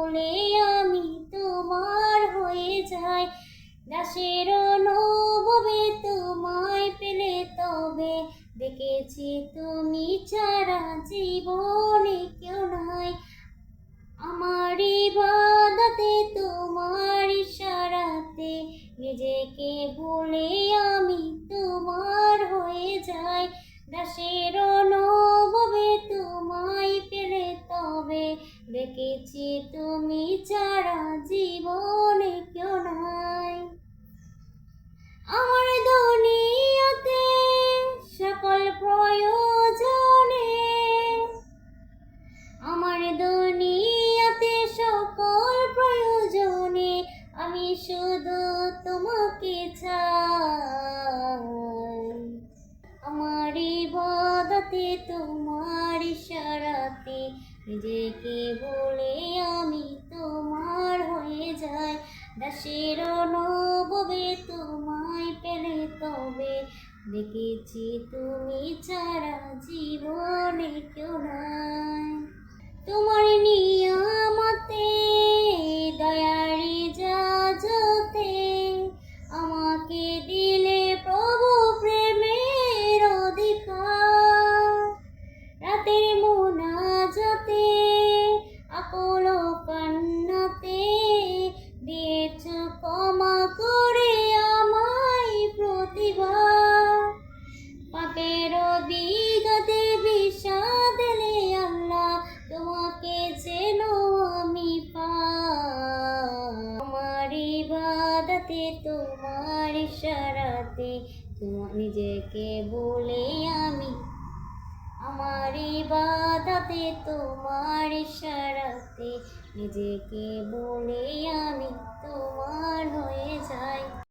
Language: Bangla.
বলে আমি তোমার হয়ে যাই। দাসের অনুভবে তোমায় পেলে তবে দেখেছি তুমি ছাড়া জীবনে কেউ নাই। আমার ইবাদতে তোমার ইশারাতে নিজেকে ভুলে আমি তোমার হয়ে যাই। দাসের অনুভবে তোমায় পেলে তবে দেখেছি তুমি ছাড়া জীবনে কেউ নাই। আমার দুনিয়াতে সকল প্রয়োজনে, আমার দুনিয়াতে সকল প্রয়োজনে আমি শুধু তোমাকে চাই। আমার ইবাদতে তোমার ইশারাতে নিজেকে বলে আমি তোমার হয়ে যাই। দাসের অনুভবে তোমায় পেলে তবে দেখেছি তুমি ছাড়া জীবনে কেউ নাই। তোমার নিয়ামতে দয়ারি জাজতে আমাকে দিলে প্রভু প্রেমের অধিকার। রাতের মোনাজাতে আকুল কান্নাতে দিয়েছ ক্ষমা করে আমায় প্রতিবার। পাপের বিঘাতে বিষাদ দিলে আল্লাহ তোমাকে যেন আমি পাই। আমার ইবাদতে তোমার ইশারাতে নিজেকে বলে আমি, আমার ইবাদতে তোমার ইশারাতে নিজেকে বলে